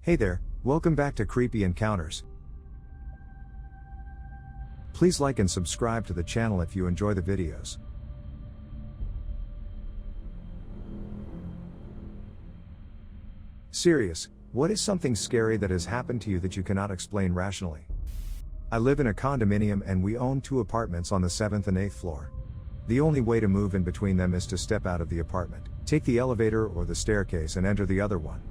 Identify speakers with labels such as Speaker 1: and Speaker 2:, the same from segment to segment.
Speaker 1: Hey there, welcome back to Creepy Encounters. Please like and subscribe to the channel if you enjoy the videos. Serious, what is something scary that has happened to you that you cannot explain rationally? I live in a condominium and we own 2 apartments on the 7th and 8th floor. The only way to move in between them is to step out of the apartment, take the elevator or the staircase and enter the other one.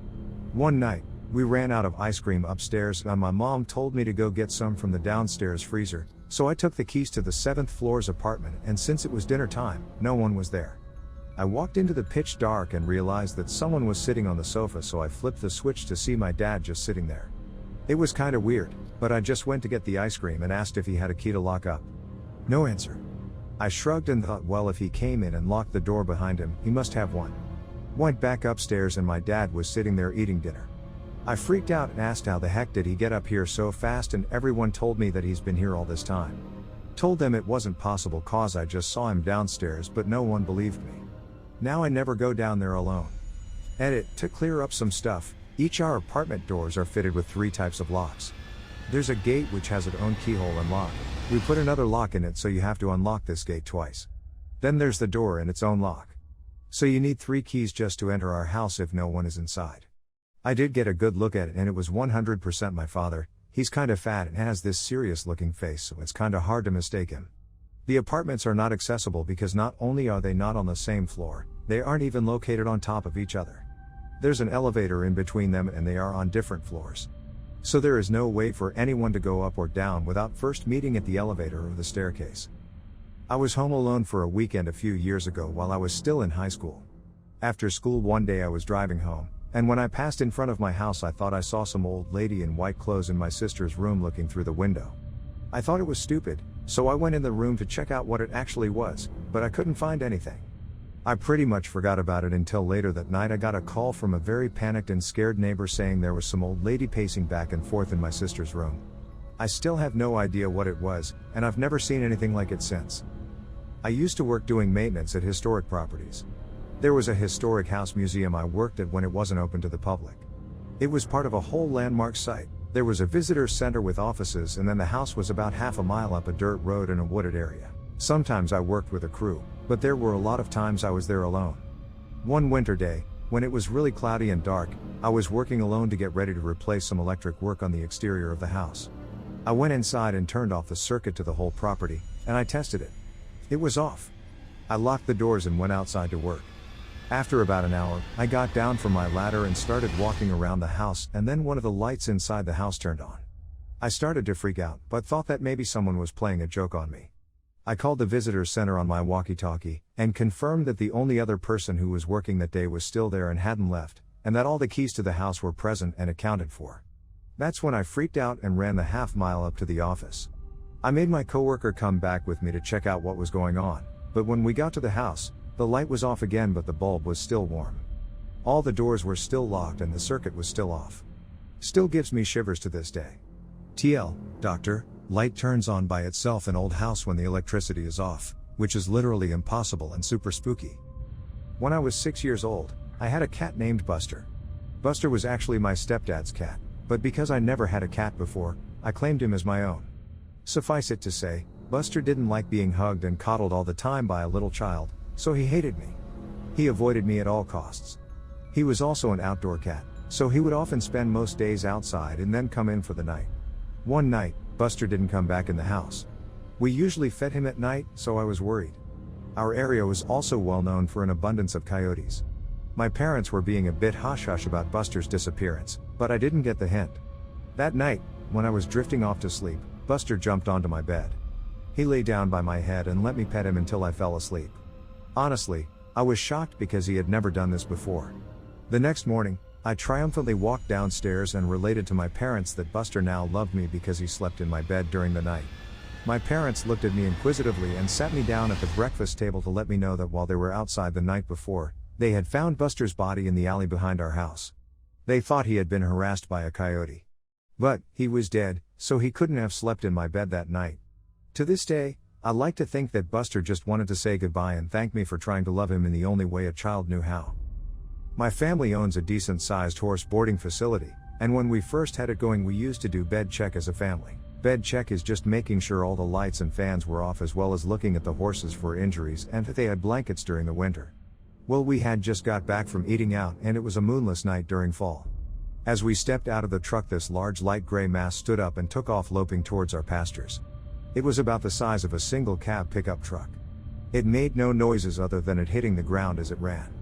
Speaker 1: One night, we ran out of ice cream upstairs and my mom told me to go get some from the downstairs freezer, so I took the keys to the 7th floor's apartment and since it was dinner time, no one was there. I walked into the pitch dark and realized that someone was sitting on the sofa, so I flipped the switch to see my dad just sitting there. It was kinda weird, but I just went to get the ice cream and asked if he had a key to lock up. No answer. I shrugged and thought, well, if he came in and locked the door behind him, he must have one. Went back upstairs and my dad was sitting there eating dinner. I freaked out and asked how the heck did he get up here so fast, and everyone told me that he's been here all this time. Told them it wasn't possible cause I just saw him downstairs, but no one believed me. Now I never go down there alone. Edit, to clear up some stuff, each our apartment doors are fitted with 3 types of locks. There's a gate which has its own keyhole and lock. We put another lock in it so you have to unlock this gate twice. Then there's the door and its own lock. So you need 3 keys just to enter our house if no one is inside. I did get a good look at it and it was 100% my father. He's kinda fat and has this serious looking face, so it's kinda hard to mistake him. The apartments are not accessible because not only are they not on the same floor, they aren't even located on top of each other. There's an elevator in between them and they are on different floors. So there is no way for anyone to go up or down without first meeting at the elevator or the staircase. I was home alone for a weekend a few years ago while I was still in high school. After school one day I was driving home, and when I passed in front of my house I thought I saw some old lady in white clothes in my sister's room looking through the window. I thought it was stupid, so I went in the room to check out what it actually was, but I couldn't find anything. I pretty much forgot about it until later that night I got a call from a very panicked and scared neighbor saying there was some old lady pacing back and forth in my sister's room. I still have no idea what it was, and I've never seen anything like it since. I used to work doing maintenance at historic properties. There was a historic house museum I worked at when it wasn't open to the public. It was part of a whole landmark site. There was a visitor center with offices and then the house was about half a mile up a dirt road in a wooded area. Sometimes I worked with a crew, but there were a lot of times I was there alone. One winter day, when it was really cloudy and dark, I was working alone to get ready to replace some electric work on the exterior of the house. I went inside and turned off the circuit to the whole property, and I tested it. It was off. I locked the doors and went outside to work. After about an hour, I got down from my ladder and started walking around the house, and then one of the lights inside the house turned on. I started to freak out, but thought that maybe someone was playing a joke on me. I called the visitor center on my walkie-talkie, and confirmed that the only other person who was working that day was still there and hadn't left, and that all the keys to the house were present and accounted for. That's when I freaked out and ran the half-mile up to the office. I made my coworker come back with me to check out what was going on, but when we got to the house, the light was off again but the bulb was still warm. All the doors were still locked and the circuit was still off. Still gives me shivers to this day. TL, doctor, light turns on by itself in old house when the electricity is off, which is literally impossible and super spooky. When I was 6 years old, I had a cat named Buster. Buster was actually my stepdad's cat, but because I never had a cat before, I claimed him as my own. Suffice it to say, Buster didn't like being hugged and coddled all the time by a little child, so he hated me. He avoided me at all costs. He was also an outdoor cat, so he would often spend most days outside and then come in for the night. One night, Buster didn't come back in the house. We usually fed him at night, so I was worried. Our area was also well known for an abundance of coyotes. My parents were being a bit hush-hush about Buster's disappearance, but I didn't get the hint. That night, when I was drifting off to sleep, Buster jumped onto my bed. He lay down by my head and let me pet him until I fell asleep. Honestly, I was shocked because he had never done this before. The next morning, I triumphantly walked downstairs and related to my parents that Buster now loved me because he slept in my bed during the night. My parents looked at me inquisitively and sat me down at the breakfast table to let me know that while they were outside the night before, they had found Buster's body in the alley behind our house. They thought he had been harassed by a coyote. But, he was dead, so he couldn't have slept in my bed that night. To this day, I like to think that Buster just wanted to say goodbye and thank me for trying to love him in the only way a child knew how. My family owns a decent-sized horse boarding facility, And when we first had it going, we used to do bed check as a family. Bed check is just making sure all the lights and fans were off, as well as looking at the horses for injuries and that they had blankets during the winter. Well, we had just got back from eating out and it was a moonless night during fall. As we stepped out of the truck, this large light gray mass stood up and took off loping towards our pastures. It was about the size of a single cab pickup truck. It made no noises other than it hitting the ground as it ran.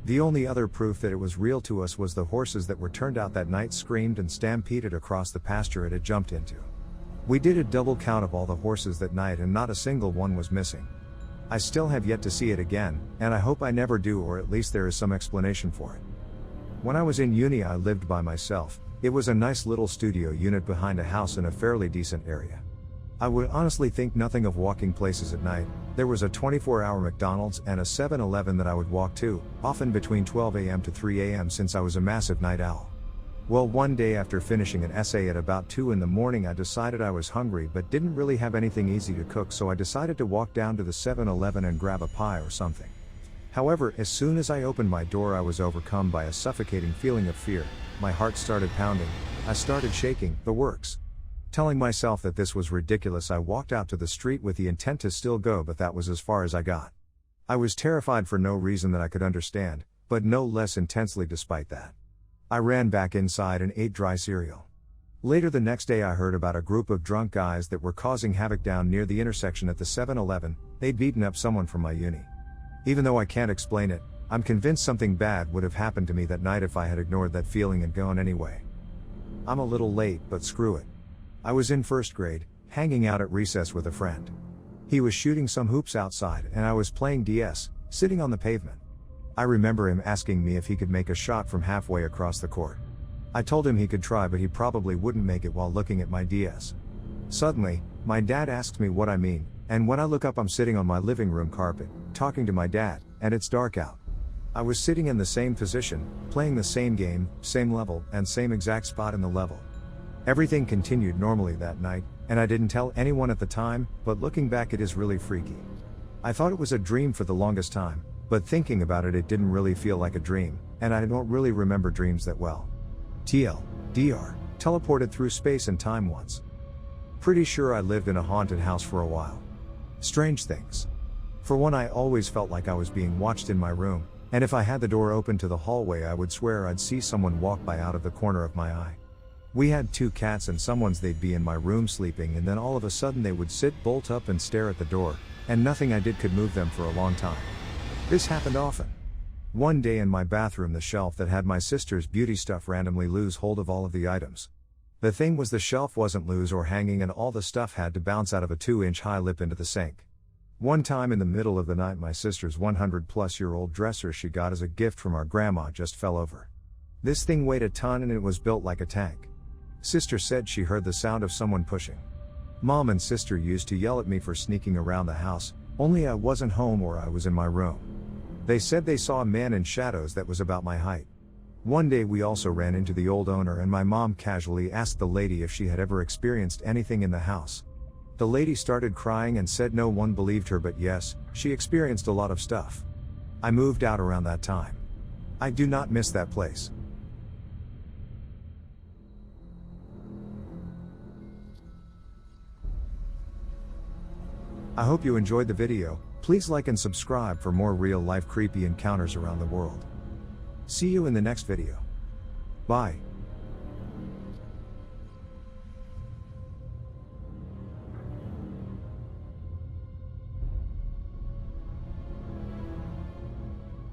Speaker 1: The only other proof that it was real to us was the horses that were turned out that night screamed and stampeded across the pasture it had jumped into. We did a double count of all the horses that night and not a single one was missing. I still have yet to see it again, and I hope I never do, or at least there is some explanation for it. When I was in uni, I lived by myself. It was a nice little studio unit behind a house in a fairly decent area. I would honestly think nothing of walking places at night. There was a 24-hour McDonald's and a 7-Eleven that I would walk to, often between 12 a.m. to 3 a.m. since I was a massive night owl. Well, one day after finishing an essay at about 2 in the morning, I decided I was hungry but didn't really have anything easy to cook, so I decided to walk down to the 7-Eleven and grab a pie or something. However, as soon as I opened my door, I was overcome by a suffocating feeling of fear. My heart started pounding, I started shaking, the works. Telling myself that this was ridiculous, I walked out to the street with the intent to still go, but that was as far as I got. I was terrified for no reason that I could understand, but no less intensely despite that. I ran back inside and ate dry cereal. Later the next day, I heard about a group of drunk guys that were causing havoc down near the intersection at the 7-Eleven. They'd beaten up someone from my uni. Even though I can't explain it, I'm convinced something bad would have happened to me that night if I had ignored that feeling and gone anyway. I'm a little late, but screw it. I was in first grade, hanging out at recess with a friend. He was shooting some hoops outside and I was playing DS, sitting on the pavement. I remember him asking me if he could make a shot from halfway across the court. I told him he could try, but he probably wouldn't make it while looking at my DS. Suddenly, my dad asks me what I mean, and when I look up, I'm sitting on my living room carpet, talking to my dad, and it's dark out. I was sitting in the same position, playing the same game, same level, and same exact spot in the level. Everything continued normally that night, and I didn't tell anyone at the time, but looking back, it is really freaky. I thought it was a dream for the longest time, but thinking about it, it didn't really feel like a dream, and I don't really remember dreams that well. TLDR, teleported through space and time once. Pretty sure I lived in a haunted house for a while. Strange things. For one, I always felt like I was being watched in my room, and if I had the door open to the hallway, I would swear I'd see someone walk by out of the corner of my eye. We had 2 cats, and someone's they'd be in my room sleeping, and then all of a sudden they would sit bolt up and stare at the door, and nothing I did could move them for a long time. This happened often. One day in my bathroom, the shelf that had my sister's beauty stuff randomly lose hold of all of the items. The thing was, the shelf wasn't loose or hanging, and all the stuff had to bounce out of a 2-inch high lip into the sink. One time in the middle of the night, my sister's 100-plus-year-old dresser she got as a gift from our grandma just fell over. This thing weighed a ton and it was built like a tank. Sister said she heard the sound of someone pushing. Mom and sister used to yell at me for sneaking around the house, only I wasn't home or I was in my room. They said they saw a man in shadows that was about my height. One day we also ran into the old owner, and my mom casually asked the lady if she had ever experienced anything in the house. The lady started crying and said no one believed her, but yes, she experienced a lot of stuff. I moved out around that time. I do not miss that place. I hope you enjoyed the video. Please like and subscribe for more real-life creepy encounters around the world. See you in the next video. Bye.